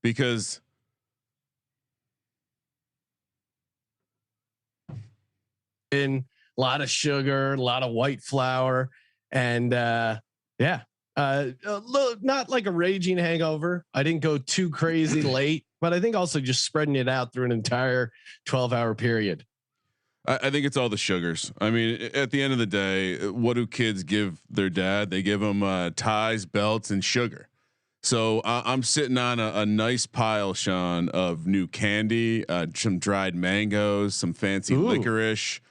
because in a lot of sugar, a lot of white flour, and not like a raging hangover. I didn't go too crazy late, but I think also just spreading it out through an entire 12-hour period. I think it's all the sugars. I mean, at the end of the day, what do kids give their dad? They give them ties, belts, and sugar. So I'm sitting on a nice pile, Sean, of new candy, some dried mangoes, some fancy licorice,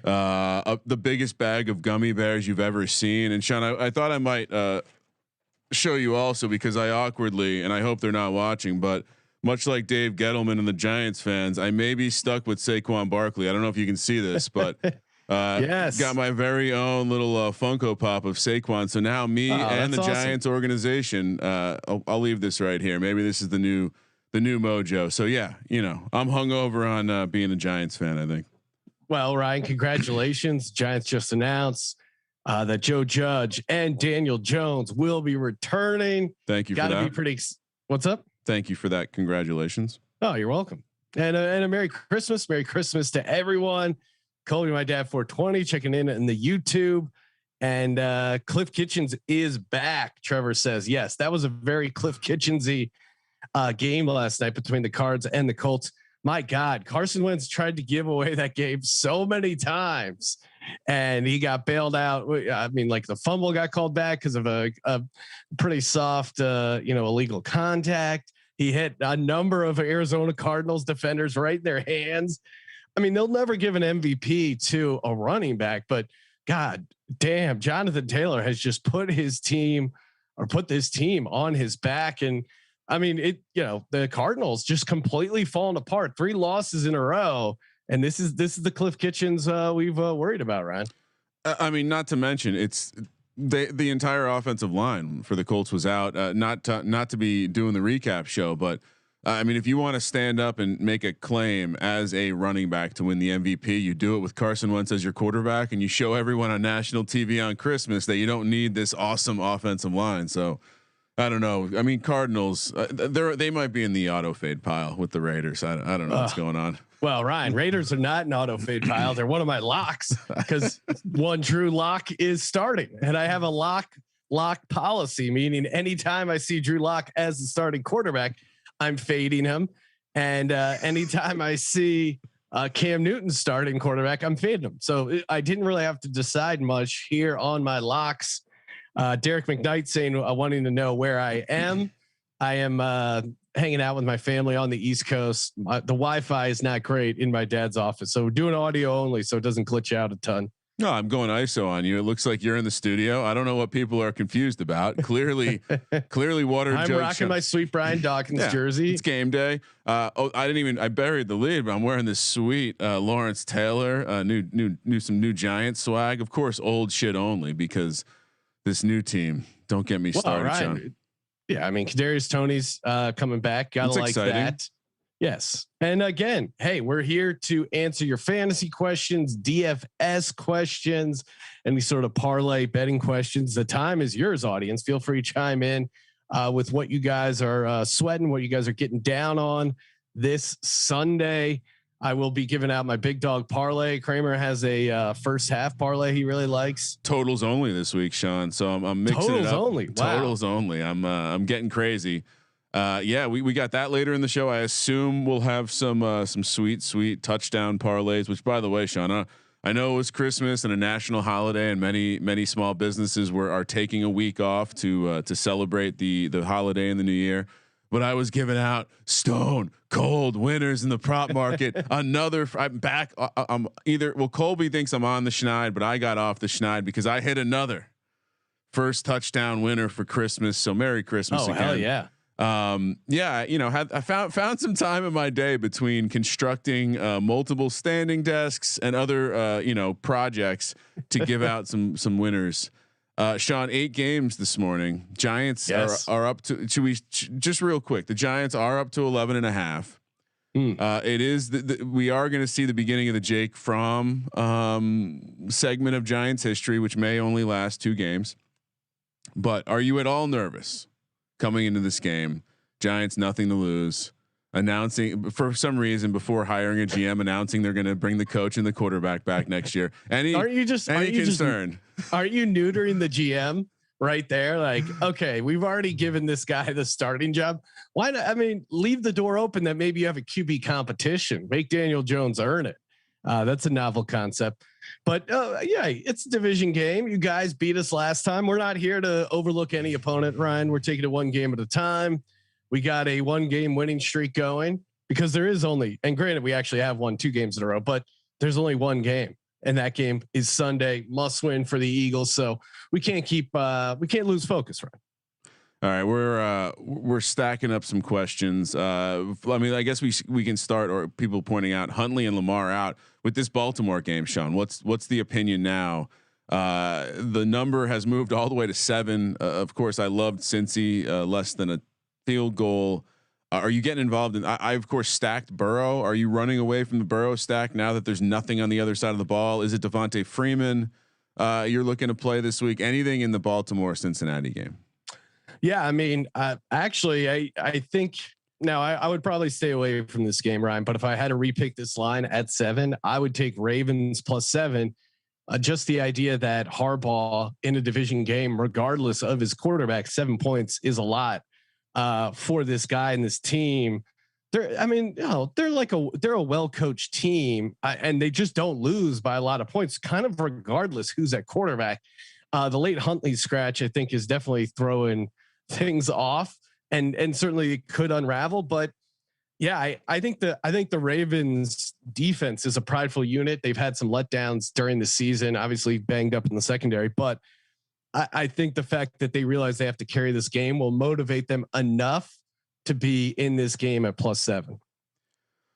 the biggest bag of gummy bears you've ever seen. And Sean, I thought I might show you also, because I awkwardly, and I hope they're not watching, but much like Dave Gettleman and the Giants fans, I may be stuck with Saquon Barkley. I don't know if you can see this, but yes, got my very own little Funko Pop of Saquon. So now me and the Giants organization, I'll leave this right here. Maybe this is the new mojo. So yeah, I'm hungover on being a Giants fan, I think. Well, Ryan, congratulations. Giants just announced that Joe Judge and Daniel Jones will be returning. Thank you. Gotta be pretty. What's up? Thank you for that. Congratulations. Oh, you're welcome. And a Merry Christmas. Merry Christmas to everyone. Colby, my dad 420 checking in the YouTube, and Cliff Kitchens is back. Trevor says, yes, that was a very Cliff Kitchensy game last night between the Cards and the Colts. My God, Carson Wentz tried to give away that game so many times, and he got bailed out. I mean, like the fumble got called back because of a pretty soft, illegal contact. He hit a number of Arizona Cardinals defenders right in their hands. I mean, they'll never give an MVP to a running back, but God damn, Jonathan Taylor has just put this team on his back. And I mean, the Cardinals just completely fallen apart. 3 losses in a row. And this is the Cliff Kitchens we've worried about, Ryan. I mean, not to mention the entire offensive line for the Colts was out. Not to be doing the recap show, but I mean, if you want to stand up and make a claim as a running back to win the MVP, you do it with Carson Wentz as your quarterback, and you show everyone on national TV on Christmas that you don't need this awesome offensive line. So I don't know. I mean, Cardinals, they might be in the auto fade pile with the Raiders. I don't know what's going on. Well, Ryan, Raiders are not an auto fade pile. They're one of my locks because one Drew Lock is starting, and I have a lock policy, meaning anytime I see Drew Lock as the starting quarterback, I'm fading him. And anytime I see Cam Newton starting quarterback, I'm fading him. So I didn't really have to decide much here on my locks. Derek McKnight saying, wanting to know where I am. I am hanging out with my family on the East Coast. The Wi-Fi is not great in my dad's office, so we're doing audio only, so it doesn't glitch out a ton. No, I'm going ISO on you. It looks like you're in the studio. I don't know what people are confused about. Clearly water. I'm rocking my sweet Brian Dawkins jersey. It's game day. I buried the lead, but I'm wearing this sweet Lawrence Taylor some new Giants swag. Of course, old shit only, because this new team. Don't get me started, right. Sean. Yeah, I mean, Kadarius Toney's coming back. Gotta like exciting. That. Yes. And again, hey, we're here to answer your fantasy questions, DFS questions, any sort of parlay betting questions. The time is yours, audience. Feel free to chime in with what you guys are sweating, what you guys are getting down on this Sunday. I will be giving out my big dog parlay. Kramer has a first half parlay he really likes. Totals only this week, Sean. So I'm mixing totals it up. Only. Wow. Totals only. I'm getting crazy. We got that later in the show. I assume we'll have some sweet touchdown parlays, which, by the way, Sean, I know it was Christmas and a national holiday, and many small businesses are taking a week off to celebrate the holiday and the new year. But I was giving out stone cold winners in the prop market. I'm back. Colby thinks I'm on the schneid, but I got off the schneid because I hit another first touchdown winner for Christmas. So Merry Christmas again. Hell yeah. I found some time in my day between constructing multiple standing desks and other projects to give out some winners. Sean, 8 games this morning. Giants are up to. Should we just real quick? The Giants are up to 11.5. It is we are going to see the beginning of the Jake Fromm segment of Giants history, which may only last 2 games. But are you at all nervous coming into this game? Giants nothing to lose. Announcing for some reason before hiring a GM, announcing they're going to bring the coach and the quarterback back next year. Aren't you concern? Aren't you neutering the GM right there? Like, okay, we've already given this guy the starting job. Why not? I mean, leave the door open that maybe you have a QB competition. Make Daniel Jones earn it. That's a novel concept. But yeah, it's a division game. You guys beat us last time. We're not here to overlook any opponent, Ryan. We're taking it one game at a time. We got a 1-game winning streak going because there is only, and granted, we actually have won 2 games in a row, but there's only one game, and that game is Sunday. Must win for the Eagles. So we can't lose focus, right? All right, we're stacking up some questions. I mean, I guess we can start, or people pointing out Huntley and Lamar out with this Baltimore game. Sean, what's the opinion now? The number has moved all the way to 7. Of course, I loved Cincy, less than a field goal. Are you getting involved in? I of course stacked Burrow. Are you running away from the Burrow stack now that there's nothing on the other side of the ball? Is it Devontae Freeman you're looking to play this week? Anything in the Baltimore Cincinnati game? Yeah, I mean, actually, I think now I would probably stay away from this game, Ryan. But if I had to repick this line at 7, I would take Ravens +7. Just the idea that Harbaugh in a division game, regardless of his quarterback, 7 points is a lot for this guy and this team. They're a well-coached team, and they just don't lose by a lot of points, kind of regardless who's at quarterback. The late Huntley scratch, I think, is definitely throwing things off, and certainly it could unravel. But yeah, I think the Ravens defense is a prideful unit. They've had some letdowns during the season, obviously banged up in the secondary, but I think the fact that they realize they have to carry this game will motivate them enough to be in this game at +7.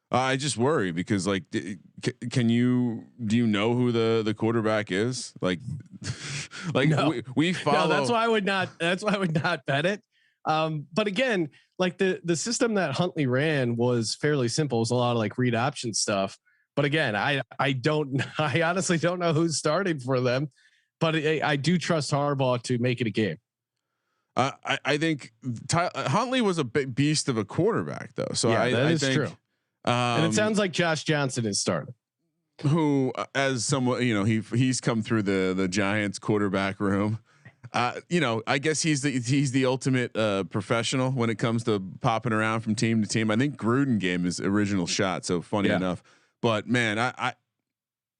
I just worry because, like, do you know who the quarterback is? Like No. we follow. No, that's why I would not bet it. But again, like the system that Huntley ran was fairly simple. It was a lot of like read option stuff. But again, I honestly don't know who's starting for them, but I do trust Harbaugh to make it a game. I think Huntley was a big beast of a quarterback, though. So yeah, I think, true. And it sounds like Josh Johnson is starting. Who, as someone, he's come through the Giants quarterback room. I guess he's the ultimate professional when it comes to popping around from team to team. I think Gruden gave his original shot. So funny enough, but man,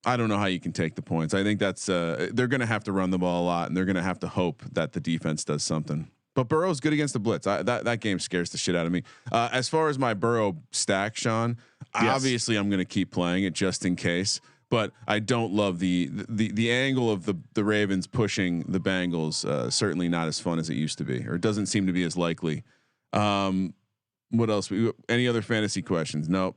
I don't know how you can take the points. I think that's they're going to have to run the ball a lot, and they're going to have to hope that the defense does something. But Burrow's good against the blitz. That game scares the shit out of me. As far as my Burrow stack, Sean, obviously I'm going to keep playing it just in case. But I don't love the angle of the Ravens pushing the Bengals. Certainly not as fun as it used to be, or it doesn't seem to be as likely. What else? Any other fantasy questions? Nope.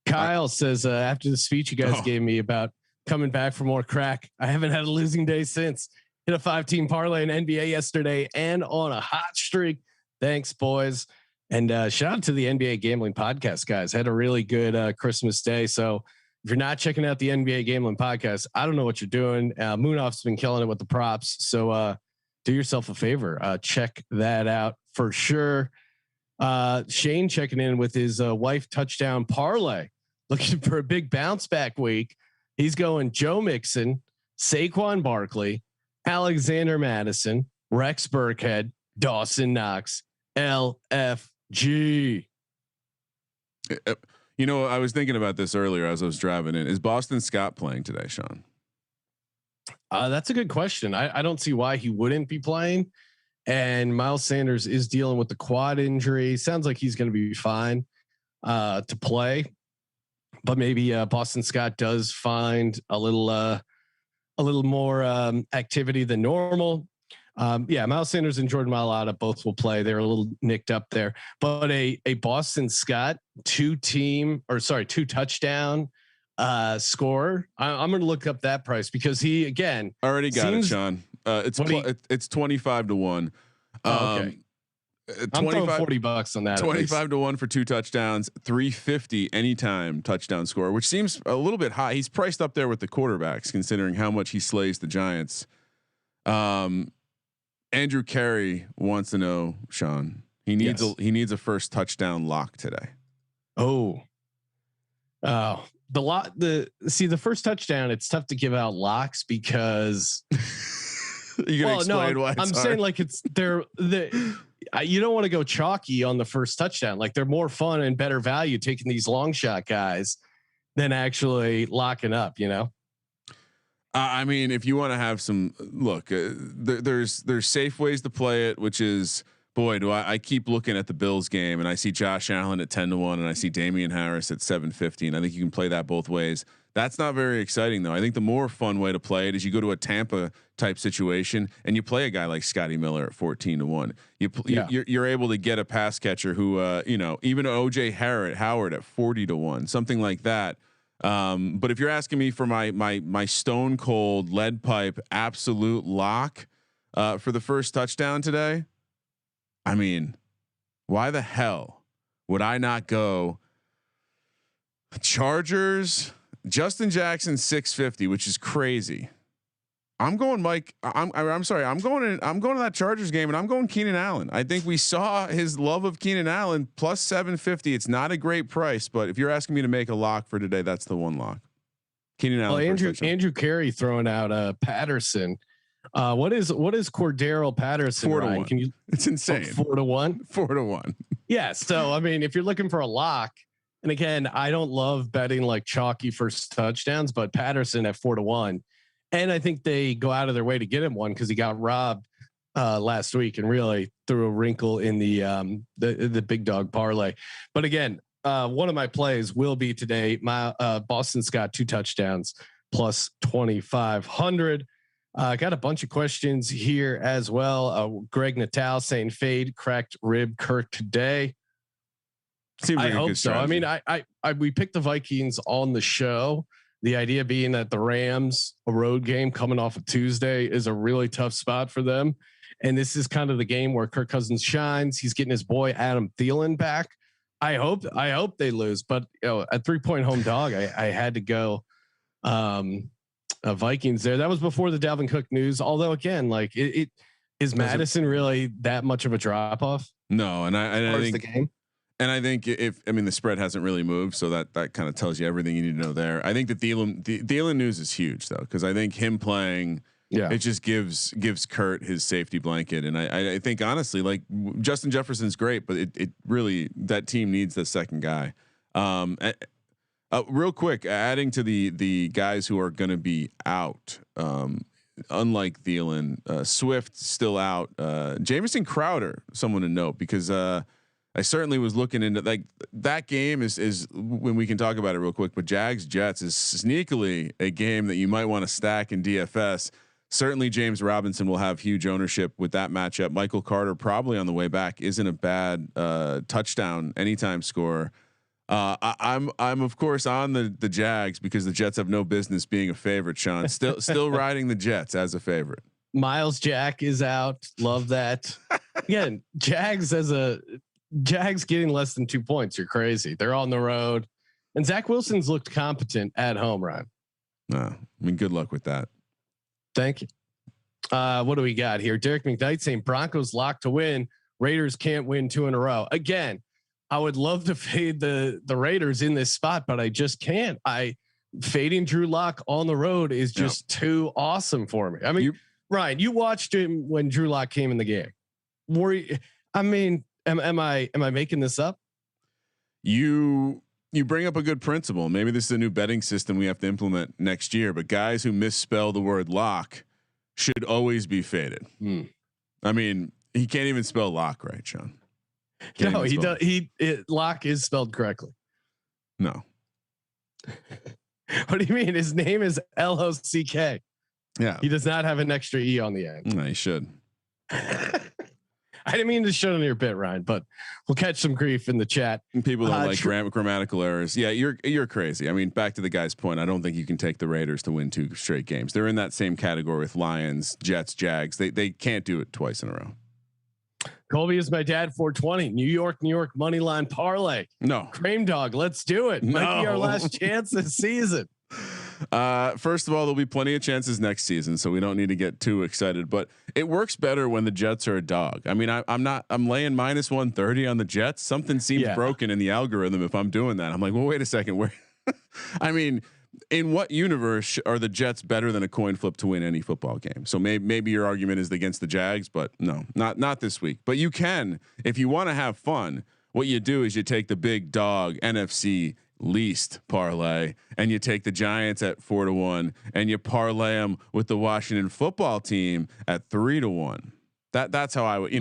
Kyle says after the speech you guys gave me about coming back for more crack, I haven't had a losing day since. Hit a 5-team parlay in NBA yesterday and on a hot streak. Thanks, boys. And shout out to the NBA Gambling Podcast guys. Had a really good Christmas day. So if you're not checking out the NBA Gambling Podcast, I don't know what you're doing. Moonoff's been killing it with the props. So do yourself a favor. Check that out for sure. Shane checking in with his wife touchdown parlay, looking for a big bounce back week. He's going Joe Mixon, Saquon Barkley, Alexander Madison, Rex Burkhead, Dawson Knox, LFG. I was thinking about this earlier as I was driving in. Is Boston Scott playing today, Sean? That's a good question. I don't see why he wouldn't be playing. And Miles Sanders is dealing with the quad injury. Sounds like he's going to be fine to play, but maybe Boston Scott does find a little more activity than normal. Miles Sanders and Jordan Mailata both will play. They're a little nicked up there, but a Boston Scott 2 touchdown score. I'm going to look up that price because he again already got it, Sean. It's 25 to 1. Okay. I'm throwing $40 on that. 25 to 1 for 2 touchdowns, 350 anytime touchdown score, which seems a little bit high. He's priced up there with the quarterbacks, considering how much he slays the Giants. Andrew Carey wants to know, Sean, He needs a first touchdown lock today. Oh, the first touchdown. It's tough to give out locks because you gonna explain why? I'm saying like you don't want to go chalky on the first touchdown. Like they're more fun and better value taking these long shot guys than actually locking up. You know. I mean, if you want to have some look, there's safe ways to play it, which is, boy, do I keep looking at the Bills game and I see Josh Allen at 10-1 and I see Damian Harris at 750. And I think you can play that both ways. That's not very exciting though. I think the more fun way to play it is you go to a Tampa type situation and you play a guy like Scotty Miller at 14-1. You're able to get a pass catcher who, even OJ Howard at 40-1, something like that. But if you're asking me for my stone cold lead pipe absolute lock for the first touchdown today, I mean, why the hell would I not go Chargers? Justin Jackson 650, which is crazy. I'm going Mike. I'm sorry. I'm going to that Chargers game and I'm going Keenan Allen. I think we saw his love of Keenan Allen plus 750. It's not a great price, but if you're asking me to make a lock for today, that's the one lock. Keenan Allen. Well, Andrew Carey throwing out Patterson. What is Cordero Patterson? 4-1. It's insane. 4-1. 4-1. Yeah. So I mean, if you're looking for a lock, and again, I don't love betting like chalky first touchdowns, but Patterson at 4-1. And I think they go out of their way to get him one because he got robbed last week and really threw a wrinkle in the big dog parlay. But again, one of my plays will be today. My Boston Scott 2 touchdowns plus 2,500. Got a bunch of questions here as well. Greg Natal saying fade cracked rib Kirk today. Seems like I hope so. I mean, we picked the Vikings on the show. The idea being that the Rams, a road game coming off of Tuesday, is a really tough spot for them. And this is kind of the game where Kirk Cousins shines. He's getting his boy Adam Thielen back. I hope they lose, but a 3-point home dog. I had to go Vikings there. That was before the Dalvin Cook news. Although again, like it is Madison really that much of a drop off? No, and I think the game. And I think the spread hasn't really moved, so that kind of tells you everything you need to know there. I think the Thielen news is huge though, because I think him playing, it just gives Kurt his safety blanket, and I think honestly, like Justin Jefferson's great, but it really that team needs the second guy. Real quick, adding to the guys who are going to be out. Unlike Thielen, Swift still out. Jamison Crowder, someone to note because. I certainly was looking into like that game is when we can talk about it real quick, but Jags Jets is sneakily a game that you might want to stack in DFS. Certainly James Robinson will have huge ownership with that matchup. Michael Carter probably on the way back isn't a bad touchdown anytime scorer. I'm of course on the Jags because the Jets have no business being a favorite. Sean still riding the Jets as a favorite. Miles Jack is out. Love that. Again, Jags getting less than 2 points. You're crazy. They're on the road, and Zach Wilson's looked competent at home. Ryan. No, I mean, good luck with that. Thank you. What do we got here? Derek McKnight saying Broncos locked to win. Raiders can't win 2 in a row. Again, I would love to fade the Raiders in this spot, but I just can't. Fading Drew Lock on the road is just too awesome for me. I mean, Ryan, you watched him when Drew Lock came in the game. Am I making this up? You bring up a good principle. Maybe this is a new betting system we have to implement next year, but guys who misspell the word lock should always be faded. I mean, he can't even spell lock right, Sean. No, he does. Lock is spelled correctly. No. What do you mean? His name is Lock. Yeah. He does not have an extra E on the end. No, he should. I didn't mean to shut on your bit, Ryan, but we'll catch some grief in the chat. People don't like grammatical errors. Yeah, you're crazy. I mean, back to the guy's point. I don't think you can take the Raiders to win 2 straight games. They're in that same category with Lions, Jets, Jags. They can't do it twice in a row. Colby is my dad. 420 New York money line parlay. No, Cream Dog. Let's do it. Might be our last chance this season. First of all, there'll be plenty of chances next season, so we don't need to get too excited. But it works better when the Jets are a dog. I mean, I'm laying minus 130 on the Jets. Something seems broken in the algorithm if I'm doing that. I'm like, well, wait a second. Where? I mean, in what universe are the Jets better than a coin flip to win any football game? So maybe your argument is against the Jags, but no, not this week. But you can, if you want to have fun. What you do is you take the big dog NFC least parlay and you take the Giants at 4-1 and you parlay them with the Washington football team at 3-1. That's how I would,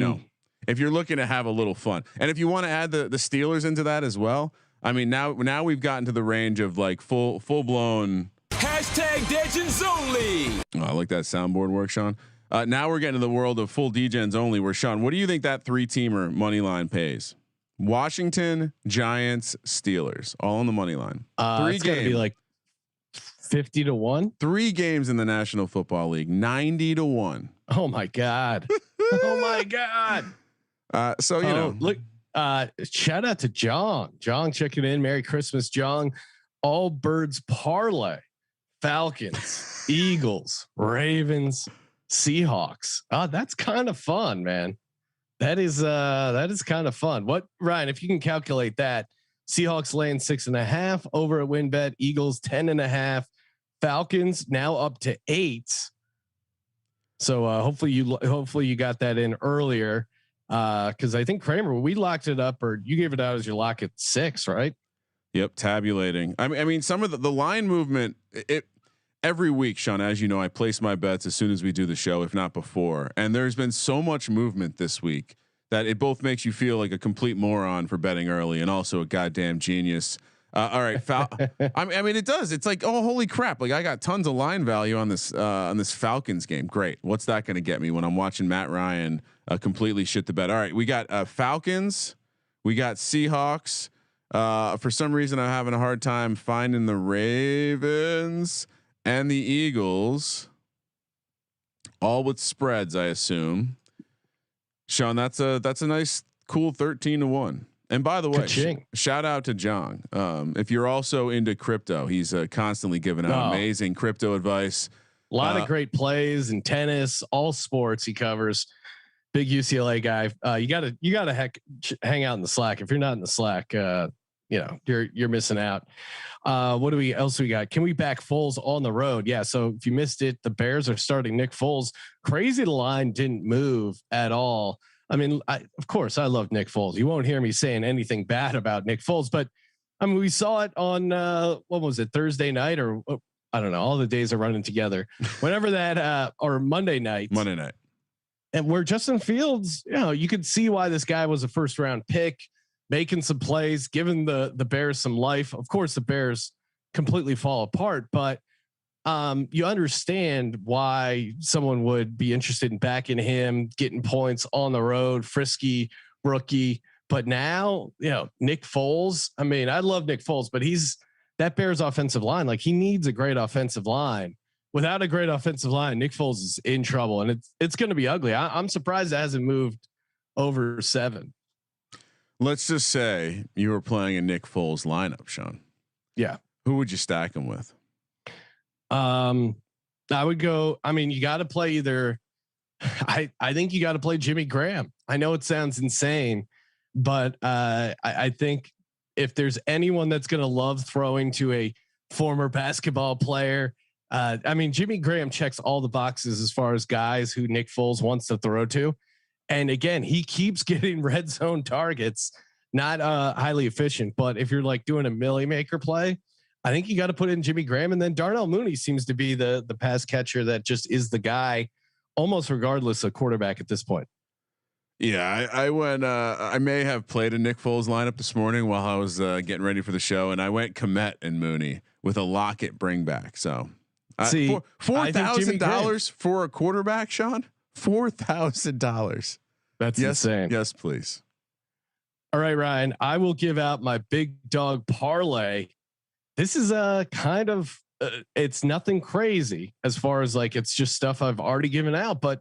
if you're looking to have a little fun, and if you want to add the Steelers into that as well. I mean, now we've gotten to the range of like full blown #Degens only. Oh, I like that soundboard work, Sean. Now we're getting to the world of full Degens only. Where Sean, what do you think that 3-teamer money line pays? Washington, Giants, Steelers, all on the money line. It's gonna be like 50-1. 3 games in the National Football League, 90-1. Oh my god! Oh my god! So you know, look. Shout out to Jong. Jong checking in. Merry Christmas, Jong. All birds parlay. Falcons, Eagles, Ravens, Seahawks. That's kind of fun, man. That is kind of fun. What, Ryan, if you can calculate that, Seahawks laying 6.5 over at WinBet, Eagles 10.5, Falcons now up to 8. So hopefully you got that in earlier. Cause I think Kramer, we locked it up, or you gave it out as your lock at 6, right? Yep. Tabulating. I mean, some of the line movement, every week, Sean, as you know, I place my bets as soon as we do the show, if not before. And there's been so much movement this week that it both makes you feel like a complete moron for betting early and also a goddamn genius. All right. I mean, it does. It's like, oh, holy crap. Like I got tons of line value on this Falcons game. Great. What's that going to get me when I'm watching Matt Ryan completely shit the bed? All right. We got Falcons. We got Seahawks. For some reason, I'm having a hard time finding the Ravens and the Eagles, all with spreads, I assume. Sean, that's a nice, cool 13-1. And by the way, shout out to John. If you're also into crypto, he's constantly giving out amazing crypto advice. A lot of great plays in tennis, all sports he covers. Big UCLA guy. You gotta hang out in the Slack. If you're not in the Slack, you're missing out. What else we got? Can we back Foles on the road? Yeah. So if you missed it, the Bears are starting Nick Foles. Crazy, the line didn't move at all. I mean, of course I love Nick Foles. You won't hear me saying anything bad about Nick Foles, but I mean, we saw it on what was it, Thursday night, or I don't know. All the days are running together. Whenever that or Monday night. And where Justin Fields, you could see why this guy was a first round pick, making some plays, giving the Bears some life. Of course, the Bears completely fall apart, but you understand why someone would be interested in backing him, getting points on the road, frisky rookie. But now, Nick Foles, I mean, I love Nick Foles, but he's that Bears offensive line. Like, he needs a great offensive line. Without a great offensive line, Nick Foles is in trouble, and it's going to be ugly. I'm surprised it hasn't moved over 7. Let's just say you were playing a Nick Foles lineup, Sean. Yeah. Who would you stack him with? I would go. I mean, you got to play either. I think you got to play Jimmy Graham. I know it sounds insane, but I think if there's anyone that's going to love throwing to a former basketball player, I mean, Jimmy Graham checks all the boxes as far as guys who Nick Foles wants to throw to. And again, he keeps getting red zone targets, not highly efficient, but if you're like doing a milli maker play, I think you got to put in Jimmy Graham. And then Darnell Mooney seems to be the pass catcher that just is the guy almost regardless of quarterback at this point. Yeah, I went. I may have played a Nick Foles lineup this morning while I was getting ready for the show, and I went Komet and Mooney with a Lockett bring back. So, see, $4,000 for a quarterback, Sean. $4,000. That's insane. Yes, please. All right, Ryan. I will give out my big dog parlay. This is a kind of. It's nothing crazy as far as like it's just stuff I've already given out, but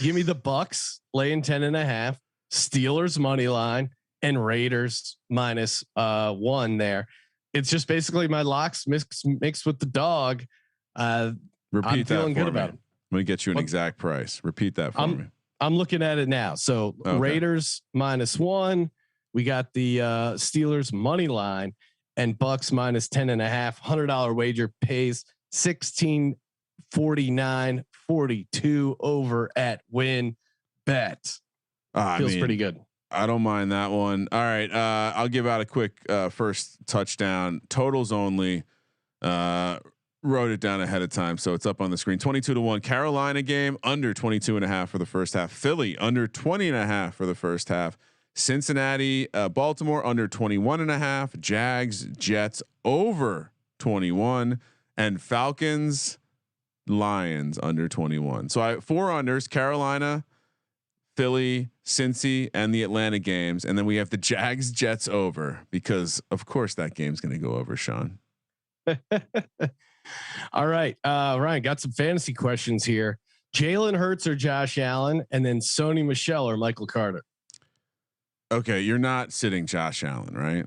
give me the Bucks laying 10.5, Steelers money line, and Raiders -1 there. it's just basically my locks mixed with the dog. Repeat I'm that feeling good me. about them. I'm gonna get you an exact price. Repeat that for me. I'm looking at it now. So Raiders -1. We got the Steelers money line and Bucks -10.5. $100 wager pays 16.49.42 over at Win Bet. Feels pretty good. I don't mind that one. All right. I'll give out a quick first touchdown totals only. Wrote it down ahead of time, so it's up on the screen. 22-1 Carolina game, under 22.5 for the first half. Philly under 20.5 for the first half. Cincinnati, Baltimore under 21.5. Jags, Jets over 21, and Falcons, Lions under 21. So I 4 unders: Carolina, Philly, Cincy, and the Atlanta games, and then we have the Jags, Jets over, because of course that game's going to go over, Sean. All right, Ryan, got some fantasy questions here. Jalen Hurts or Josh Allen, and then Sony Michel or Michael Carter. Okay, you're not sitting Josh Allen, right?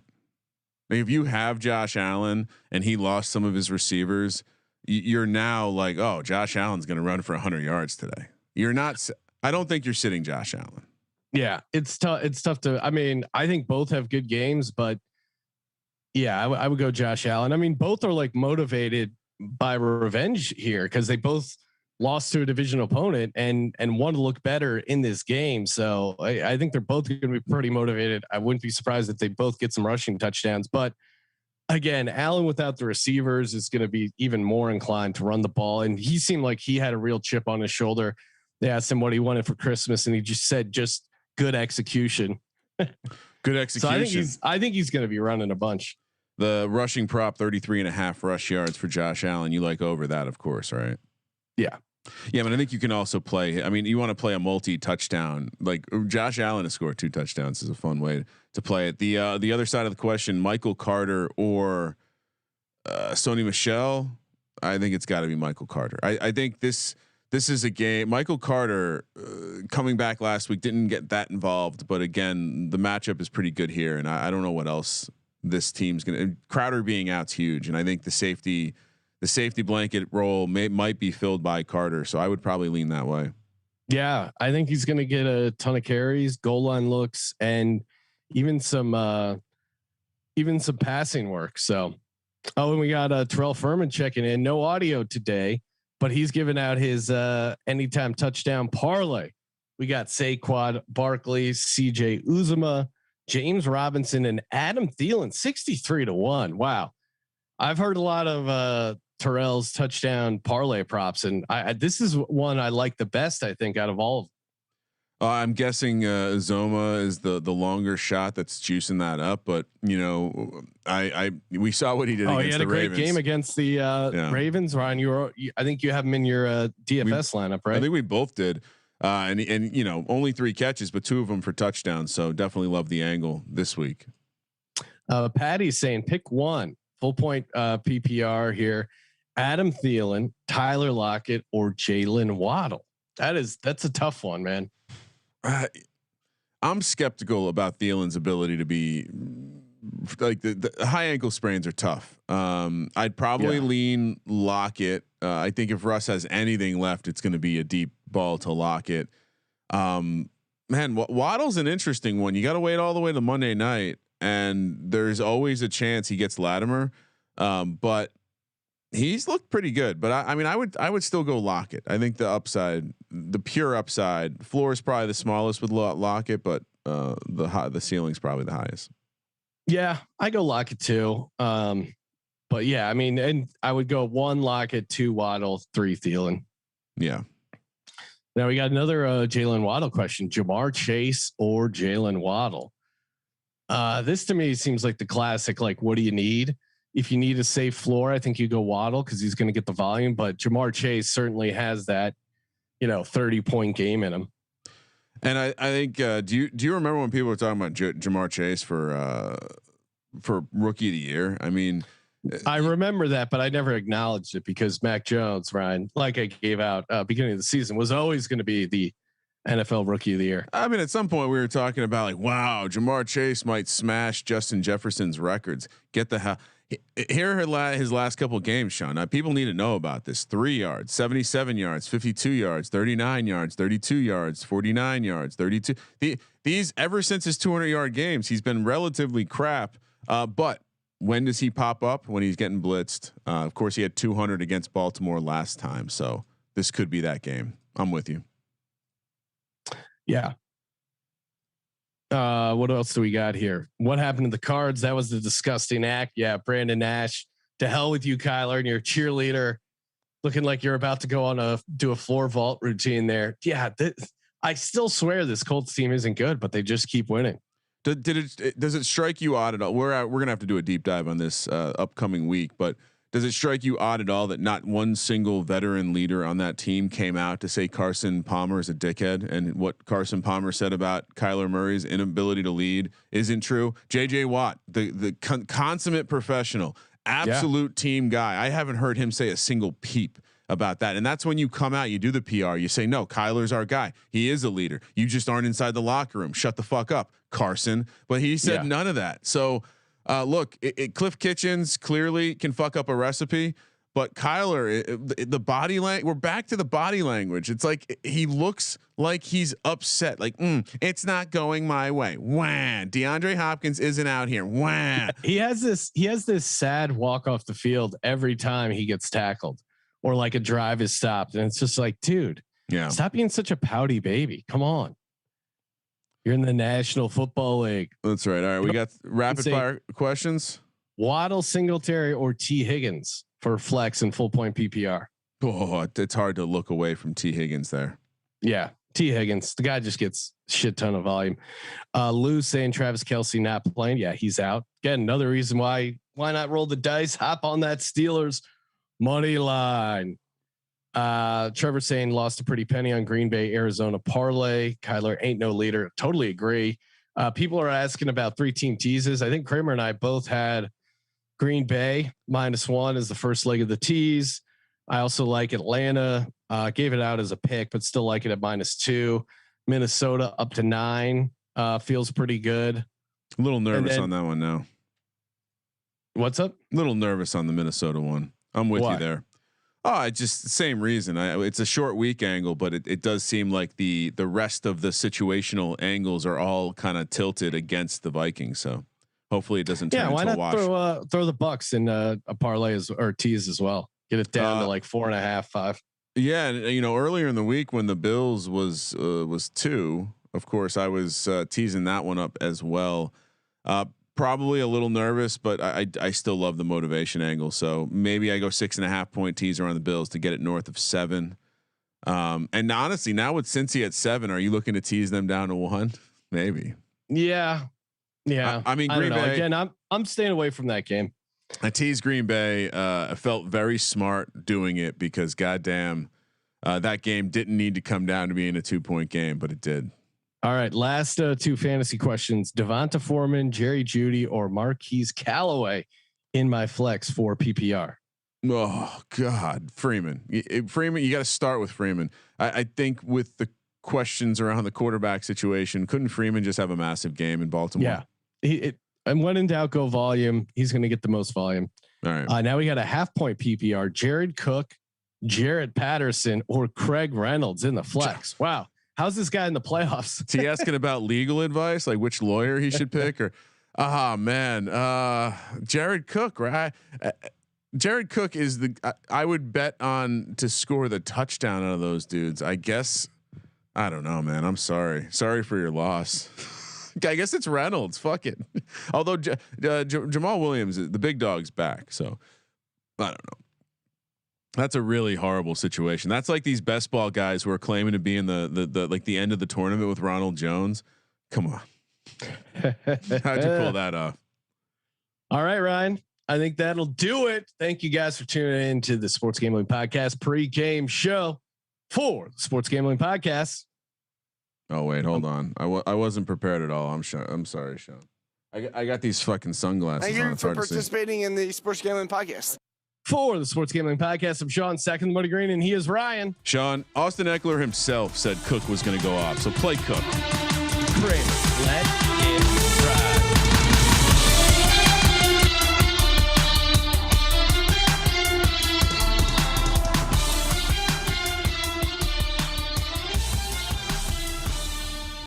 Like if you have Josh Allen and he lost some of his receivers, you're now like, oh, Josh Allen's going to run for 100 yards today. You're not. I don't think you're sitting Josh Allen. Yeah, it's tough. It's tough to. I mean, I think both have good games, but yeah, I would go Josh Allen. I mean, both are like motivated by revenge here because they both lost to a division opponent and want to look better in this game. So I think they're both going to be pretty motivated. I wouldn't be surprised if they both get some rushing touchdowns. But again, Allen without the receivers is going to be even more inclined to run the ball. And he seemed like he had a real chip on his shoulder. They asked him what he wanted for Christmas, and he just said, "Just good execution." Good execution. So I think he's going to be running a bunch. The rushing prop 33.5 rush yards for Josh Allen. You like over that, of course, right? Yeah. Yeah, but I think you can also play. I mean, you want to play a multi-touchdown. Like Josh Allen to score 2 touchdowns is a fun way to play it. The other side of the question: Michael Carter or Sony Michel. I think it's got to be Michael Carter. I think this is a game. Michael Carter coming back last week didn't get that involved, but again, the matchup is pretty good here, and I don't know what else this team's gonna. Crowder being out's huge, and I think the safety blanket role might be filled by Carter. So I would probably lean that way. Yeah, I think he's going to get a ton of carries, goal line looks, and even some passing work. So, and we got Terrell Furman checking in. No audio today, but he's giving out his anytime touchdown parlay. We got Saquon Barkley, CJ Uzomah, James Robinson, and Adam Thielen, 63-1. Wow. I've heard a lot of Terrell's touchdown parlay props, and this is one I like the best, I think, out of all of them. I'm guessing Uzomah is the longer shot that's juicing that up, but you know, we saw what he did. Against he had the a great Ravens. game against the Ravens. Ryan, I think you have him in your DFS lineup, right? I think we both did. And you know, only 3 catches, but 2 of them for touchdowns. So definitely love the angle this week. Patty's saying pick one full point PPR here: Adam Thielen, Tyler Lockett, or Jalen Waddle. That's a tough one, man. I'm skeptical about Thielen's ability to be like the high ankle sprains are tough. I'd probably lean Lockett. I think if Russ has anything left, it's going to be a deep ball to Lockett. Man, Waddle's an interesting one. You got to wait all the way to Monday night, and there's always a chance he gets Latimer. But he's looked pretty good. But I mean, I would still go Lockett. I think the upside, the pure upside, floor is probably the smallest with Lockett, but the ceiling's probably the highest. Yeah, I go Lockett too. But yeah, I mean, and I would go 1 Lockett, 2 Waddle, 3 Thielen. Yeah. Now we got another Jalen Waddle question: Jamar Chase or Jalen Waddle? This to me seems like the classic. Like, what do you need? If you need a safe floor, I think you go Waddle because he's going to get the volume. But Jamar Chase certainly has that, 30-point game in him. And I think do you remember when people were talking about Jamar Chase for rookie of the year? I mean, I remember that, but I never acknowledged it because Mac Jones, Ryan, like I gave out beginning of the season, was always going to be the NFL Rookie of the Year. I mean, at some point we were talking about like, wow, Jamar Chase might smash Justin Jefferson's records. Get the hell. Here are his last couple of games, Sean. Now, people need to know about this: 3 yards, 77 yards, 52 yards, 39 yards, 32 yards, 49 yards, 32. These ever since his 200-yard games, he's been relatively crap. But when does he pop up? When he's getting blitzed. Of course, he had 200 against Baltimore last time, so this could be that game. I'm with you. Yeah. What else do we got here? What happened to the Cards? That was the disgusting act. Yeah, Brandon Nash. To hell with you, Kyler, and your cheerleader, looking like you're about to go on do a floor vault routine there. Yeah, I still swear this Colts team isn't good, but they just keep winning. Does it strike you odd at all? We're gonna have to do a deep dive on this upcoming week, but does it strike you odd at all that not one single veteran leader on that team came out to say Carson Palmer is a dickhead, and what Carson Palmer said about Kyler Murray's inability to lead isn't true? JJ Watt, the consummate professional, absolute team guy. I haven't heard him say a single peep about that. And that's when you come out, you do the PR, you say, no, Kyler's our guy. He is a leader. You just aren't inside the locker room. Shut the fuck up, Carson. But he said none of that. So look, Cliff Kitchens clearly can fuck up a recipe, but Kyler, the body language, we're back to the body language. It's like he looks like he's upset. Like, it's not going my way. Wah. DeAndre Hopkins isn't out here. Wah. He has this sad walk off the field every time he gets tackled or like a drive is stopped. And it's just like, dude, stop being such a pouty baby. Come on. You're in the National Football League. That's right. All right. We got rapid fire questions. Waddle, Singletary, or T Higgins for flex and full point PPR. Oh, it's hard to look away from T Higgins there. Yeah. T Higgins. The guy just gets shit ton of volume. Lou saying Travis Kelce not playing. Yeah, he's out. Again, another reason why not roll the dice, hop on that Steelers money line. Trevor saying lost a pretty penny on Green Bay, Arizona parlay. Kyler ain't no leader. Totally agree. People are asking about 3-team teases. I think Kramer and I both had Green Bay -1 as the first leg of the tease. I also like Atlanta. Gave it out as a pick, but still like it at -2. Minnesota up to 9. Feels pretty good. A little nervous on that one now. What's up? A little nervous on the Minnesota one. I'm with you there. Oh, just the same reason. It's a short week angle, but it does seem like the rest of the situational angles are all kind of tilted against the Vikings. So hopefully it doesn't turn into a wash. Throw the Bucks in a parlay or tease as well. Get it down to like 4.5, 5. Yeah, and earlier in the week when the Bills was 2, of course I was teasing that one up as well. Probably a little nervous, but I still love the motivation angle. So maybe I go 6.5 point teaser on the Bills to get it north of 7. And honestly, now with Cincy at 7, are you looking to tease them down to 1? Maybe. Yeah. I mean, Green Bay. Again, I'm staying away from that game. I teased Green Bay. I felt very smart doing it because goddamn, that game didn't need to come down to being a 2-point game, but it did. All right, last 2 fantasy questions: Devonta Foreman, Jerry Jeudy, or Marquise Callaway in my flex for PPR. Oh God, Freeman. Freeman, you got to start with Freeman. I think with the questions around the quarterback situation, couldn't Freeman just have a massive game in Baltimore? Yeah, and when in doubt, go volume. He's going to get the most volume. All right. Now we got a 0.5 point PPR: Jared Cook, Jarrett Patterson, or Craig Reynolds in the flex. Wow. How's this guy in the playoffs? Is he asking about legal advice, like which lawyer he should pick, or, man, Jared Cook, right? Jared Cook is I would bet on to score the touchdown out of those dudes. I guess, I don't know, man. I'm sorry for your loss. I guess it's Reynolds. Fuck it. Although Jamal Williams, the big dog's back, so I don't know. That's a really horrible situation. That's like these best ball guys who are claiming to be in the like the end of the tournament with Ronald Jones. Come on. How'd you pull that off? All right, Ryan. I think that'll do it. Thank you guys for tuning in to the Sports Gambling Podcast pregame show for the Sports Gambling Podcast. Oh wait, hold on. I wasn't prepared at all. I'm sorry, Sean. I got these fucking sunglasses. Thank you for participating in the Sports Gambling Podcast. For the Sports Gambling Podcast, I'm Sean, second Money Green, and he is Ryan. Sean, Austin Eckler himself said Cook was going to go off. So play Cook. Kramer, let